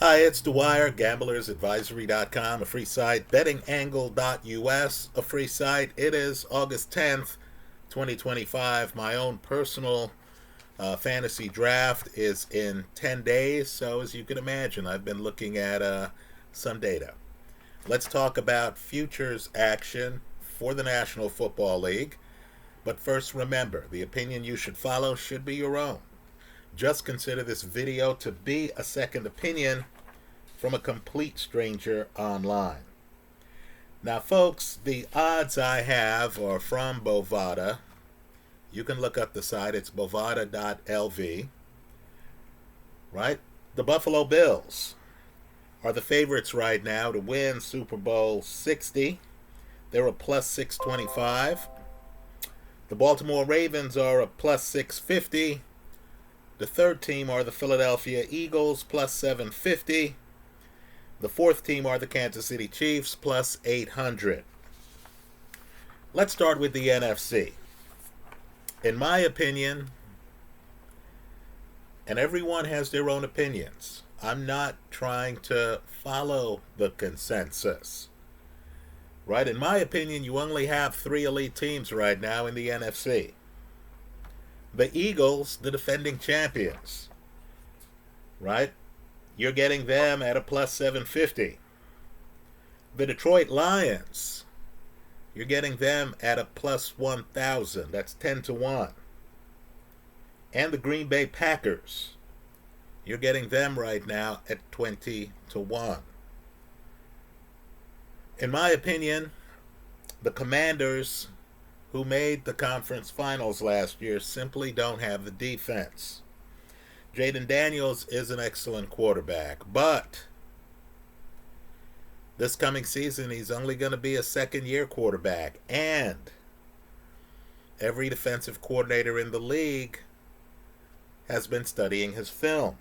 Hi, it's Dwyer, gamblersadvisory.com, a free site, bettingangle.us, a free site. It is August 10th, 2025. My own personal fantasy draft is in 10 days, so as you can imagine, I've been looking at some data. Let's talk about futures action for the National Football League. But first, remember, the opinion you should follow should be your own. Just consider this video to be a second opinion from a complete stranger online. Now, folks, the odds I have are from Bovada. You can look up the site. It's bovada.lv. Right? The Buffalo Bills are the favorites right now to win Super Bowl 60. They're a plus 625. The Baltimore Ravens are a plus 650. The third team are the Philadelphia Eagles, plus 750. The fourth team are the Kansas City Chiefs, plus 800. Let's start with the NFC. In my opinion, and everyone has their own opinions, I'm not trying to follow the consensus. Right? In my opinion, you only have three elite teams right now in the NFC. The Eagles, the defending champions. Right? You're getting them at a plus 750. The Detroit Lions, you're getting them at a plus 1,000. That's 10 to 1. And the Green Bay Packers, you're getting them right now at 20 to 1. In my opinion, the Commanders, who made the conference finals last year, simply don't have the defense. Jaden Daniels is an excellent quarterback, but this coming season he's only going to be a second-year quarterback, and every defensive coordinator in the league has been studying his film.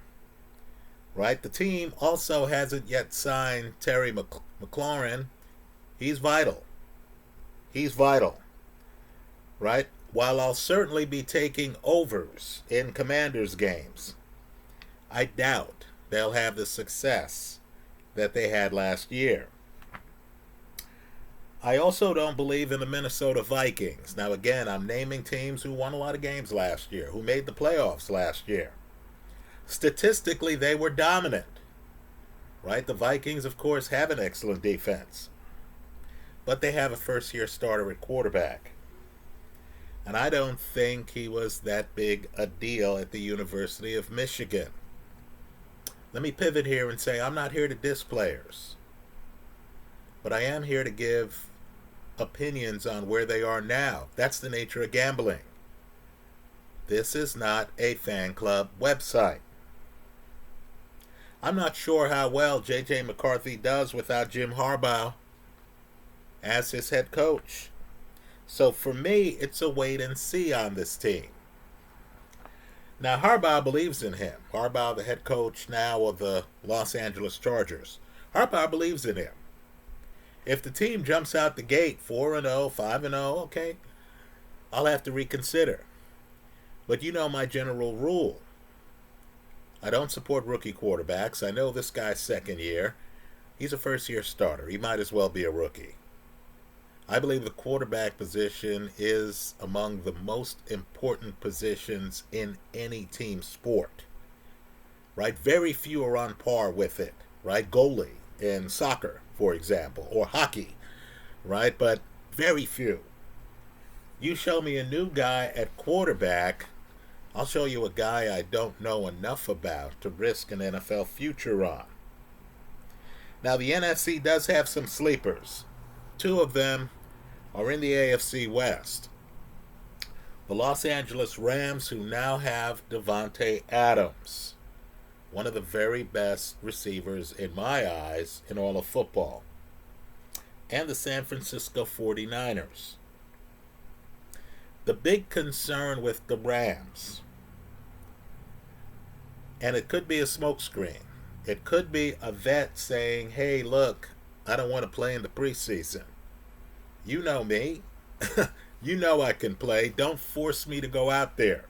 Right? The team also hasn't yet signed Terry McLaurin. He's vital. He's vital. Right? While I'll certainly be taking overs in Commanders games, I doubt they'll have the success that they had last year. I also don't believe in the Minnesota Vikings. Now, again, I'm naming teams who won a lot of games last year, who made the playoffs last year. Statistically, they were dominant. Right? The Vikings, of course, have an excellent defense, but they have a first-year starter at quarterback. And I don't think he was that big a deal at the University of Michigan. Let me pivot here and say I'm not here to diss players, but I am here to give opinions on where they are now. That's the nature of gambling. This is not a fan club website. I'm not sure how well J.J. McCarthy does without Jim Harbaugh as his head coach. So for me, it's a wait and see on this team. Now, Harbaugh believes in him. Harbaugh, the head coach now of the Los Angeles Chargers. Harbaugh believes in him. If the team jumps out the gate 4-0, 5-0, okay, I'll have to reconsider. But you know my general rule. I don't support rookie quarterbacks. I know this guy's second year. He's a first-year starter. He might as well be a rookie. I believe the quarterback position is among the most important positions in any team sport. Right? Very few are on par with it. Right? Goalie in soccer, for example, or hockey. Right? But very few. You show me a new guy at quarterback, I'll show you a guy I don't know enough about to risk an NFL future on. Now, the NFC does have some sleepers. Two of them are in the AFC West. The Los Angeles Rams, who now have Davante Adams, one of the very best receivers in my eyes in all of football. And the San Francisco 49ers. The big concern with the Rams, and it could be a smokescreen. It could be a vet saying, hey, look, I don't want to play in the preseason. You know me. You know I can play. Don't force me to go out there.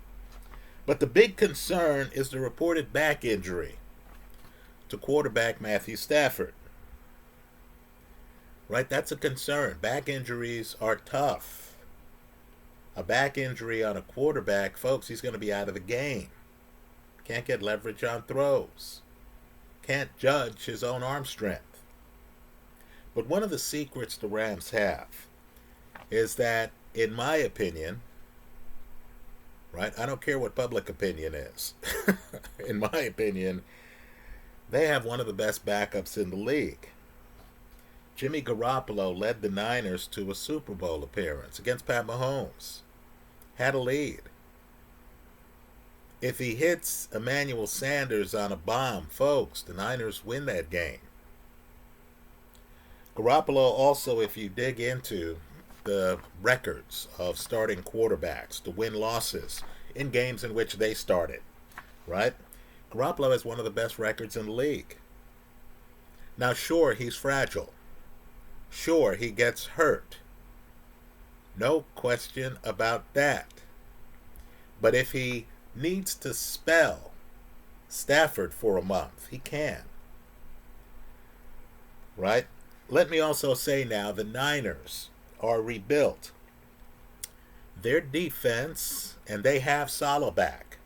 But the big concern is the reported back injury to quarterback Matthew Stafford. Right? That's a concern. Back injuries are tough. A back injury on a quarterback, folks, he's going to be out of the game. Can't get leverage on throws. Can't judge his own arm strength. But one of the secrets the Rams have is that, in my opinion, right, I don't care what public opinion is. In my opinion, they have one of the best backups in the league. Jimmy Garoppolo led the Niners to a Super Bowl appearance against Pat Mahomes. Had a lead. If he hits Emmanuel Sanders on a bomb, folks, the Niners win that game. Garoppolo also, if you dig into the records of starting quarterbacks, the win-losses in games in which they started, right? Garoppolo has one of the best records in the league. Now, sure, he's fragile. Sure, he gets hurt. No question about that. But if he needs to spell Stafford for a month, he can. Right? Let me also say now, the Niners are rebuilt. Their defense, and they have Salovak,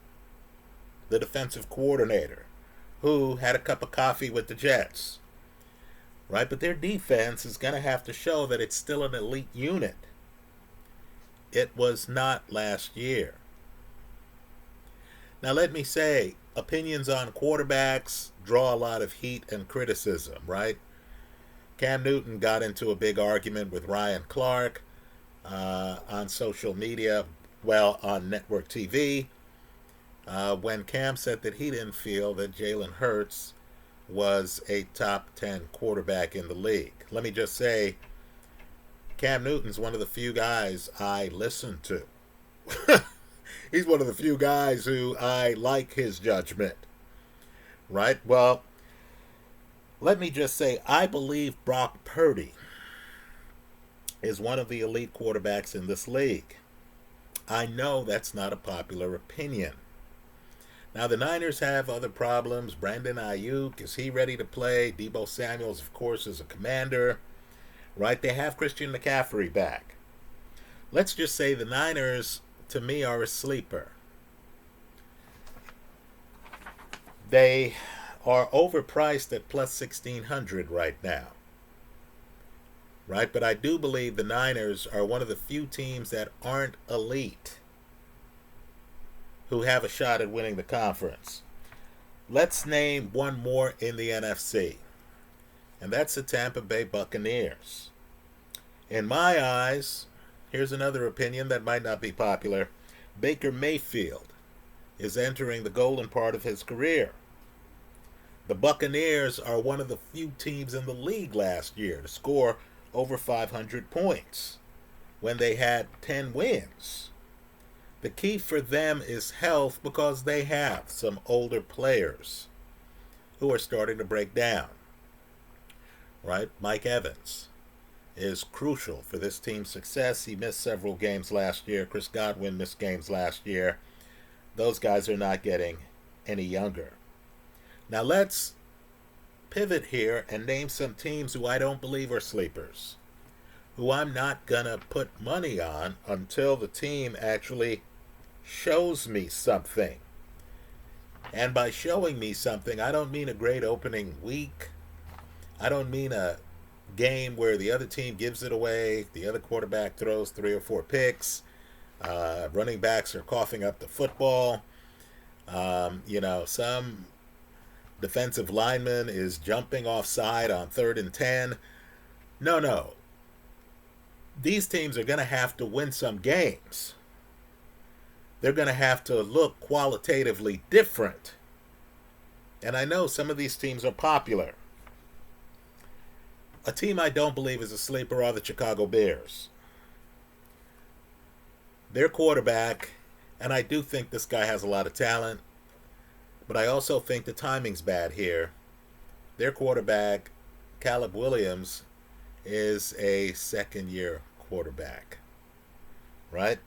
the defensive coordinator, who had a cup of coffee with the Jets. Right? But their defense is going to have to show that it's still an elite unit. It was not last year. Now let me say, opinions on quarterbacks draw a lot of heat and criticism, right? Cam Newton got into a big argument with Ryan Clark on social media, well, on network TV, when Cam said that he didn't feel that Jalen Hurts was a top 10 quarterback in the league. Let me just say, Cam Newton's one of the few guys I listen to. He's one of the few guys who I like his judgment. Right? Well, let me just say, I believe Brock Purdy is one of the elite quarterbacks in this league. I know that's not a popular opinion. Now, the Niners have other problems. Brandon Ayuk, is he ready to play? Deebo Samuels, of course, is a commander. Right? They have Christian McCaffrey back. Let's just say the Niners, to me, are a sleeper. They are overpriced at plus 1,600 right now. Right? But I do believe the Niners are one of the few teams that aren't elite who have a shot at winning the conference. Let's name one more in the NFC, and that's the Tampa Bay Buccaneers. In my eyes, here's another opinion that might not be popular. Baker Mayfield is entering the golden part of his career. The Buccaneers are one of the few teams in the league last year to score over 500 points when they had 10 wins. The key for them is health, because they have some older players who are starting to break down. Right? Mike Evans is crucial for this team's success. He missed several games last year. Chris Godwin missed games last year. Those guys are not getting any younger. Now let's pivot here and name some teams who I don't believe are sleepers, who I'm not going to put money on until the team actually shows me something. And by showing me something, I don't mean a great opening week. I don't mean a game where the other team gives it away, the other quarterback throws 3 or 4 picks, running backs are coughing up the football, some defensive lineman is jumping offside on 3rd and 10. No. These teams are going to have to win some games. They're going to have to look qualitatively different. And I know some of these teams are popular. A team I don't believe is a sleeper are the Chicago Bears. Their quarterback, and I do think this guy has a lot of talent, but I also think the timing's bad here. Their quarterback, Caleb Williams, is a second-year quarterback. Right?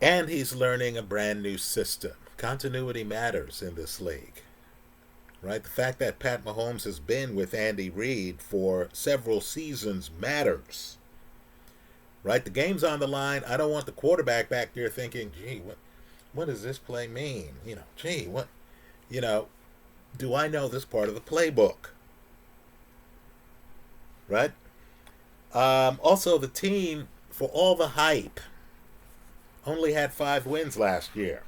And he's learning a brand new system. Continuity matters in this league. right? The fact that Pat Mahomes has been with Andy Reid for several seasons matters, right? The game's on the line. I don't want the quarterback back there thinking, gee, what does this play mean? Gee, you know, do I know this part of the playbook, right? Also, the team, for all the hype, only had 5 wins last year.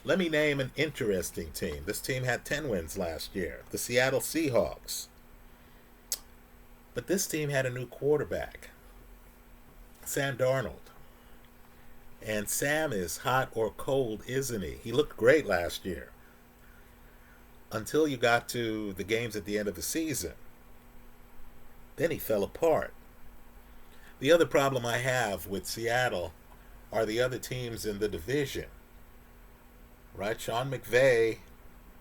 Let me name an interesting team. This team had 10 wins last year, the Seattle Seahawks. But this team had a new quarterback, Sam Darnold. And Sam is hot or cold, isn't he? He looked great last year. Until you got to the games at the end of the season. Then he fell apart. The other problem I have with Seattle are the other teams in the division. Right? Sean McVay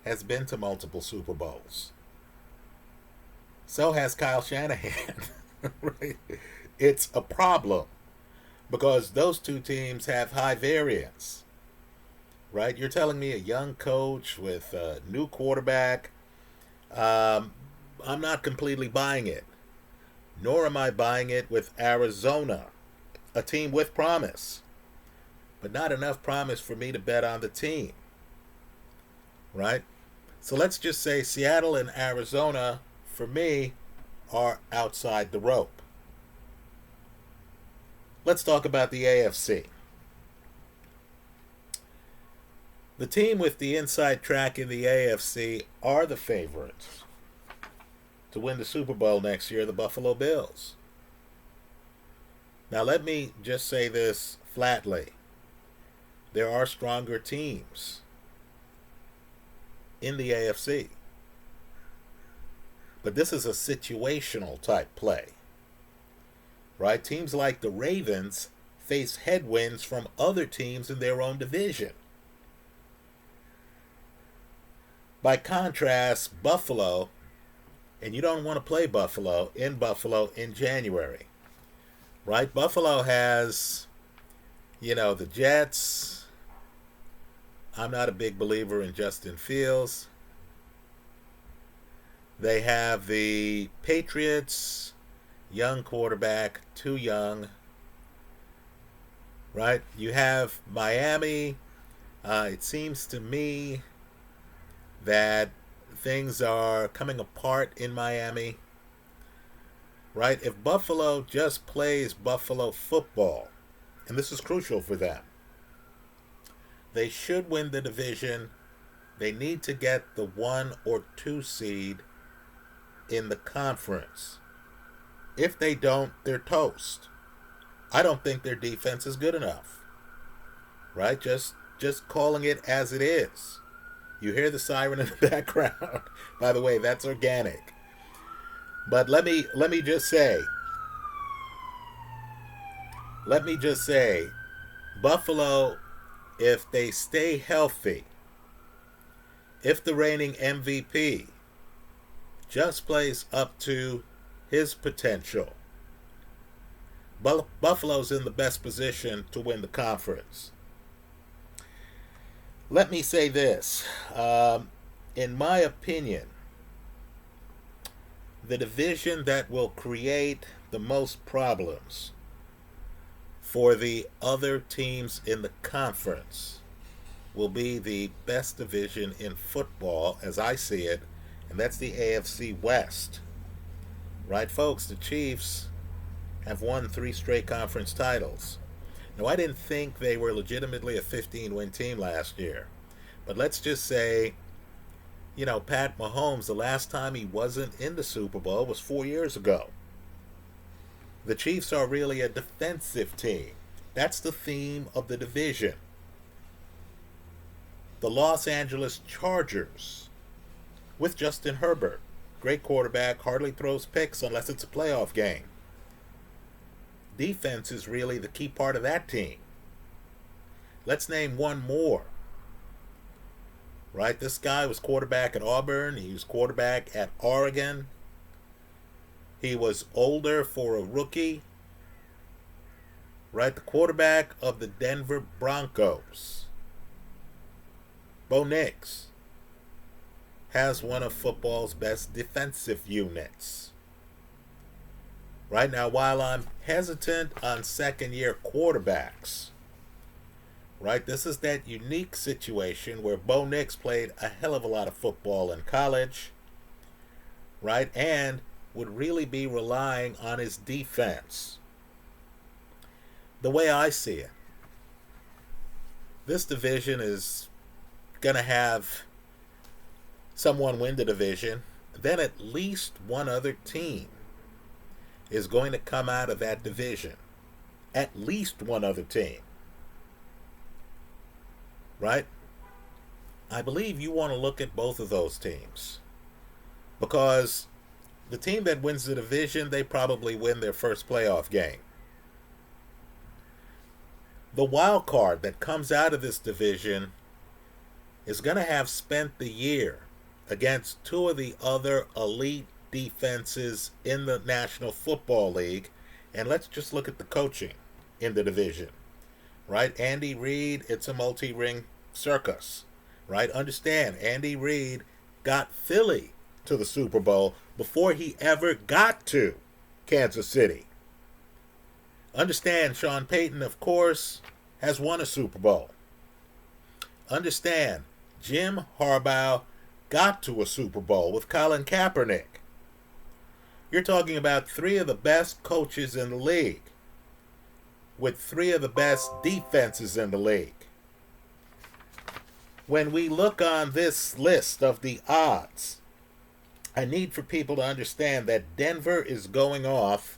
has been to multiple Super Bowls. So has Kyle Shanahan. Right? It's a problem because those two teams have high variance. Right? You're telling me a young coach with a new quarterback. I'm not completely buying it. Nor am I buying it with Arizona, a team with promise, but not enough promise for me to bet on the team. Right? So let's just say Seattle and Arizona, for me, are outside the rope. Let's talk about the AFC. The team with the inside track in the AFC are the favorites to win the Super Bowl next year, the Buffalo Bills. Now let me just say this flatly. There are stronger teams in the AFC. But this is a situational type play. Right? Teams like the Ravens face headwinds from other teams in their own division. By contrast, Buffalo, and you don't want to play Buffalo in January. Right? Buffalo has, the Jets. I'm not a big believer in Justin Fields. They have the Patriots, young quarterback, too young. Right? You have Miami. It seems to me that things are coming apart in Miami. Right? If Buffalo just plays Buffalo football, and this is crucial for them, they should win the division. They need to get the 1 or 2 seed in the conference. If they don't, they're toast. I don't think their defense is good enough. Right? Just calling it as it is. You hear the siren in the background. By the way, that's organic. But let me just say, Buffalo, if they stay healthy, if the reigning MVP just plays up to his potential, Buffalo's in the best position to win the conference. Let me say this. In my opinion, the division that will create the most problems for the other teams in the conference will be the best division in football, as I see it, and that's the AFC West. Right, folks? The Chiefs have won 3 straight conference titles. Now, I didn't think they were legitimately a 15-win team last year. But let's just say, Pat Mahomes, the last time he wasn't in the Super Bowl was 4 years ago. The Chiefs are really a defensive team. That's the theme of the division. The Los Angeles Chargers, with Justin Herbert, great quarterback, hardly throws picks unless it's a playoff game. Defense is really the key part of that team. Let's name one more. Right? This guy was quarterback at Auburn. He was quarterback at Oregon. He was older for a rookie. Right? The quarterback of the Denver Broncos, Bo Nix. has one of football's best defensive units. Right now, while I'm hesitant on second-year quarterbacks, right, this is that unique situation where Bo Nix played a hell of a lot of football in college, right, and would really be relying on his defense. The way I see it, this division is going to have someone win the division, then at least one other team is going to come out of that division. At least one other team. Right? I believe you want to look at both of those teams. Because the team that wins the division, they probably win their first playoff game. The wild card that comes out of this division is going to have spent the year against two of the other elite defenses in the National Football League. And let's just look at the coaching in the division. Right? Andy Reid, it's a multi-ring circus. Right? Understand, Andy Reid got Philly to the Super Bowl before he ever got to Kansas City. Understand, Sean Payton, of course, has won a Super Bowl. Understand, Jim Harbaugh got to a Super Bowl with Colin Kaepernick. You're talking about three of the best coaches in the league with three of the best defenses in the league. When we look on this list of the odds, I need for people to understand that Denver is going off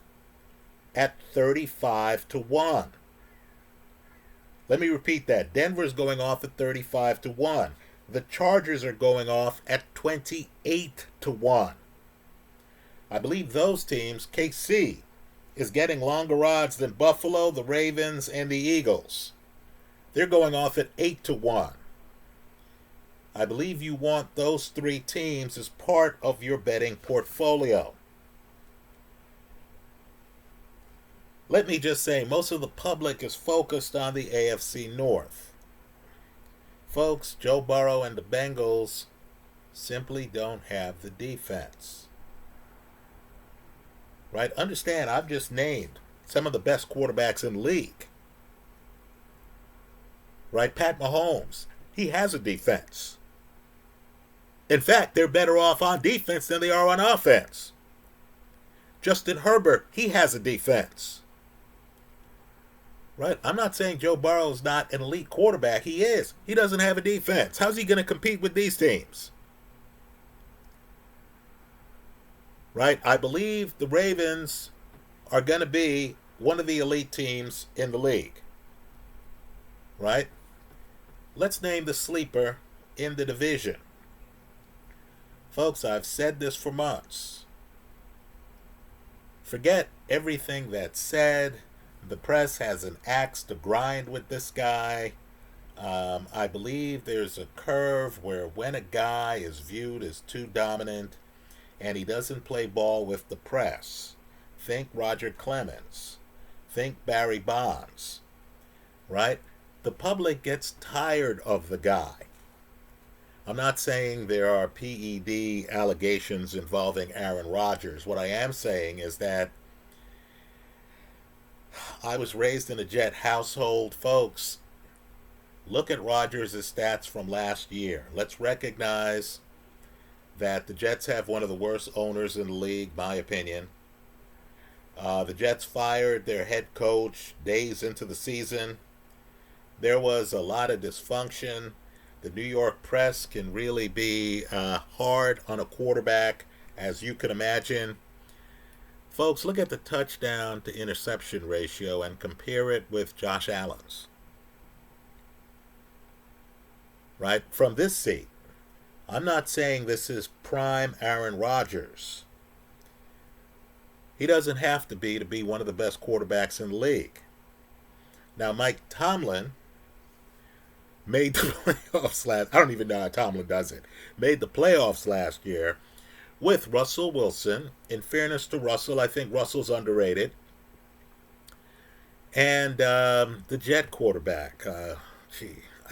at 35-1. Let me repeat that. Denver is going off at 35-1. The Chargers are going off at 28-1. I believe those teams, KC, is getting longer odds than Buffalo, the Ravens, and the Eagles. They're going off at 8-1. I believe you want those three teams as part of your betting portfolio. Let me just say, most of the public is focused on the AFC North. Folks, Joe Burrow and the Bengals simply don't have the defense. Right? Understand, I've just named some of the best quarterbacks in the league. Right? Pat Mahomes, he has a defense. In fact, they're better off on defense than they are on offense. Justin Herbert, he has a defense. Right? I'm not saying Joe Burrow's not an elite quarterback. He is. He doesn't have a defense. How's he going to compete with these teams? Right? I believe the Ravens are going to be one of the elite teams in the league. Right? Let's name the sleeper in the division. Folks, I've said this for months. Forget everything that's said. The press has an axe to grind with this guy. I believe there's a curve where when a guy is viewed as too dominant and he doesn't play ball with the press, think Roger Clemens, think Barry Bonds, right? The public gets tired of the guy. I'm not saying there are PED allegations involving Aaron Rodgers. What I am saying is that I was raised in a Jet household. Folks, look at Rodgers' stats from last year. Let's recognize that the Jets have one of the worst owners in the league, my opinion. The Jets fired their head coach days into the season. There was a lot of dysfunction. The New York press can really be hard on a quarterback, as you can imagine. Folks, look at the touchdown to interception ratio and compare it with Josh Allen's. Right? From this seat, I'm not saying this is prime Aaron Rodgers. He doesn't have to be one of the best quarterbacks in the league. Now, Mike Tomlin made the playoffs I don't even know how Tomlin does it. Made the playoffs last year with Russell Wilson. In fairness to Russell, I think Russell's underrated. And the Jet quarterback, I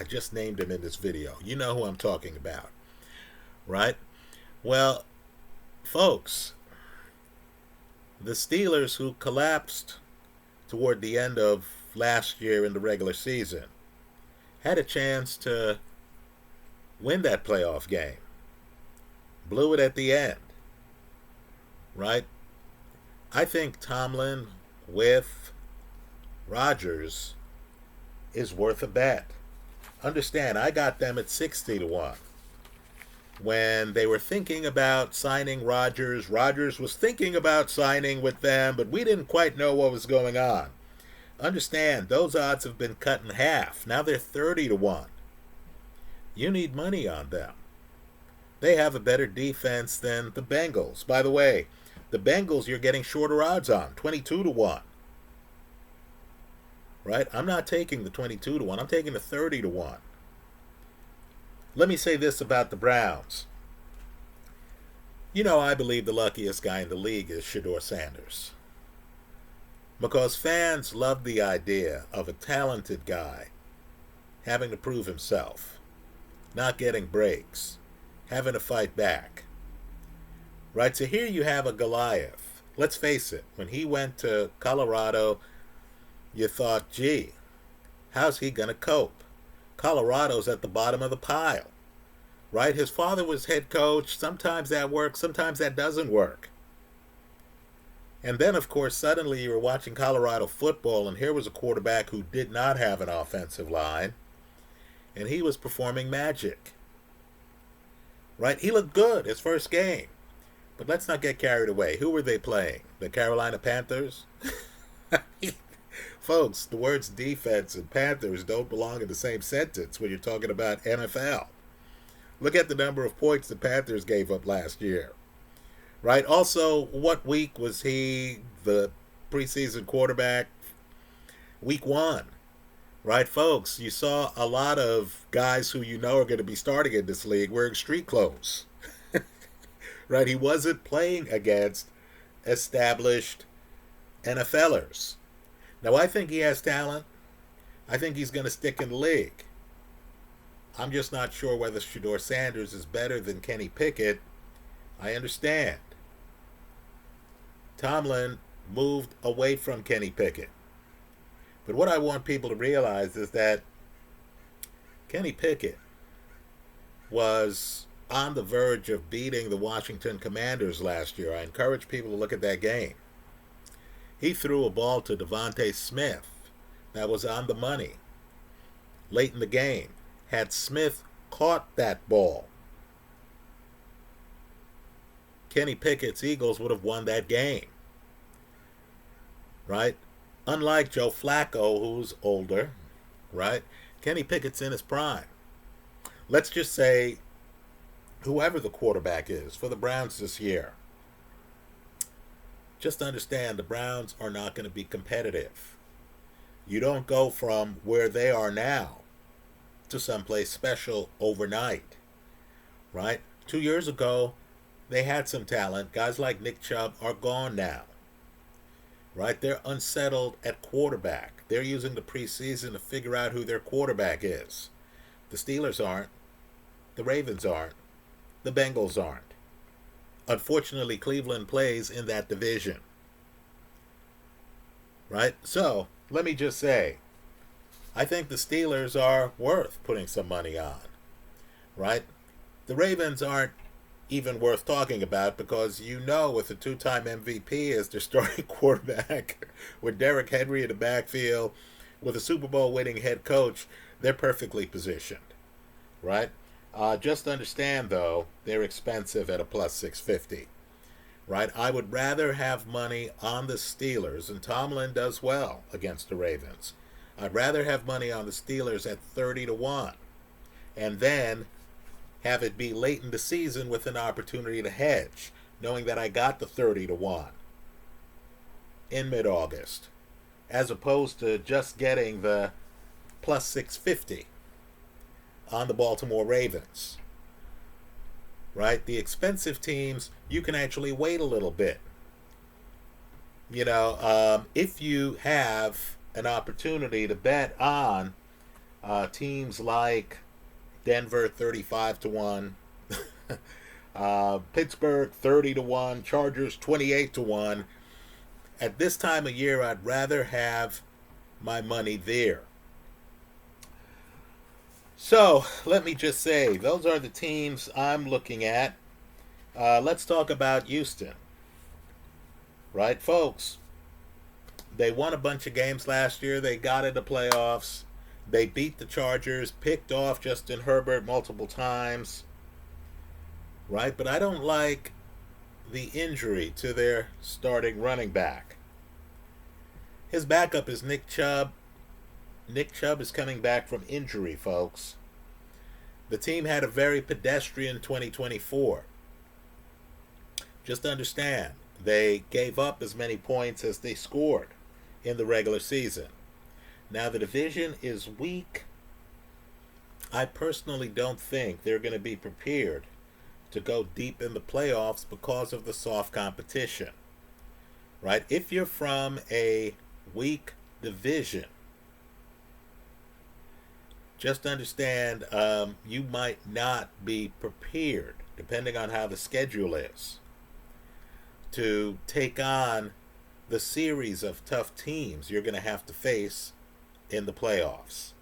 just named him in this video. You know who I'm talking about, right? Well, folks, the Steelers, who collapsed toward the end of last year in the regular season, had a chance to win that playoff game. Blew it at the end, right? I think Tomlin with Rodgers is worth a bet. Understand, I got them at 60 to 1. When they were thinking about signing Rodgers, Rodgers was thinking about signing with them, but we didn't quite know what was going on. Understand, those odds have been cut in half. Now they're 30 to 1. You need money on them. They have a better defense than the Bengals. By the way, the Bengals you're getting shorter odds on, 22 to 1. Right? I'm not taking the 22 to 1. I'm taking the 30 to 1. Let me say this about the Browns. You know, I believe the luckiest guy in the league is Shedeur Sanders. Because fans love the idea of a talented guy having to prove himself, not getting breaks, having to fight back. Right? So here you have a Goliath. Let's face it, when he went to Colorado, you thought, gee, how's he going to cope? Colorado's at the bottom of the pile, right? His father was head coach. Sometimes that works, sometimes that doesn't work. And then, of course, suddenly you were watching Colorado football, and here was a quarterback who did not have an offensive line, and he was performing magic, right? He looked good his first game. But let's not get carried away. Who were they playing? The Carolina Panthers? Folks, the words defense and Panthers don't belong in the same sentence when you're talking about NFL. Look at the number of points the Panthers gave up last year. Right? Also, what week was he the preseason quarterback? Week 1. Right, folks? You saw a lot of guys who you know are going to be starting in this league wearing street clothes. Right? He wasn't playing against established NFLers. Now, I think he has talent. I think he's going to stick in the league. I'm just not sure whether Shedeur Sanders is better than Kenny Pickett. I understand. Tomlin moved away from Kenny Pickett. But what I want people to realize is that Kenny Pickett was on the verge of beating the Washington Commanders last year. I encourage people to look at that game. He threw a ball to Devontae Smith that was on the money late in the game. Had Smith caught that ball, Kenny Pickett's Eagles would have won that game. Right? Unlike Joe Flacco, who's older, right? Kenny Pickett's in his prime. Let's just say whoever the quarterback is for the Browns this year, just understand the Browns are not going to be competitive. You don't go from where they are now to someplace special overnight, right? 2 years ago, they had some talent. Guys like Nick Chubb are gone now, right? They're unsettled at quarterback. They're using the preseason to figure out who their quarterback is. The Steelers aren't. The Ravens aren't. The Bengals aren't. Unfortunately, Cleveland plays in that division. Right? So, let me just say, I think the Steelers are worth putting some money on. Right? The Ravens aren't even worth talking about because you know with a 2-time MVP as their starting quarterback, with Derrick Henry in the backfield, with a Super Bowl winning head coach, they're perfectly positioned. Right? Just understand, though, they're expensive at a plus 650. Right? I would rather have money on the Steelers, and Tomlin does well against the Ravens. I'd rather have money on the Steelers at 30 to 1, and then have it be late in the season with an opportunity to hedge, knowing that I got the 30 to 1 in mid-August, as opposed to just getting the plus 650 on the Baltimore Ravens. Right? The expensive teams, you can actually wait a little bit. You know, if you have an opportunity to bet on teams like Denver 35 to 1, Pittsburgh 30-1, Chargers 28-1. At this time of year, I'd rather have my money there. So let me just say, those are the teams I'm looking at. Let's talk about Houston. Right, folks? They won a bunch of games last year. They got into playoffs. They beat the Chargers, picked off Justin Herbert multiple times. Right? But I don't like the injury to their starting running back. His backup is Nick Chubb. Nick Chubb is coming back from injury, folks. The team had a very pedestrian 2024. Just understand, they gave up as many points as they scored in the regular season. Now, the division is weak. I personally don't think they're going to be prepared to go deep in the playoffs because of the soft competition. Right? If you're from a weak division, just understand you might not be prepared, depending on how the schedule is, to take on the series of tough teams you're going to have to face in the playoffs.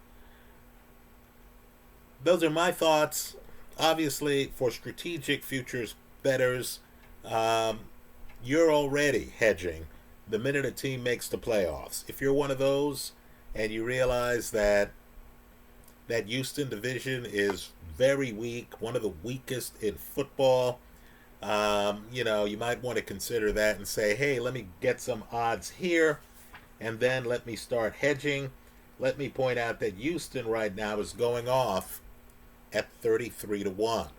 Those are my thoughts. Obviously, for strategic futures bettors, you're already hedging the minute a team makes the playoffs. If you're one of those and you realize that Houston division is very weak, one of the weakest in football, you might want to consider that and say, hey, let me get some odds here, and then let me start hedging. Let me point out that Houston right now is going off at 33-1.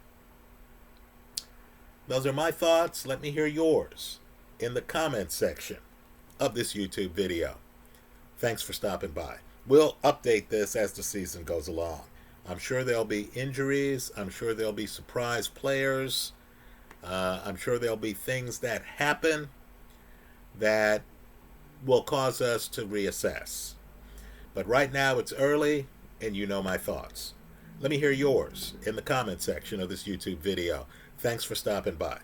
Those are my thoughts. Let me hear yours in the comments section of this YouTube video. Thanks for stopping by. We'll update this as the season goes along. I'm sure there'll be injuries. I'm sure there'll be surprise players. I'm sure there'll be things that happen that will cause us to reassess. But right now it's early, and you know my thoughts. Let me hear yours in the comment section of this YouTube video. Thanks for stopping by.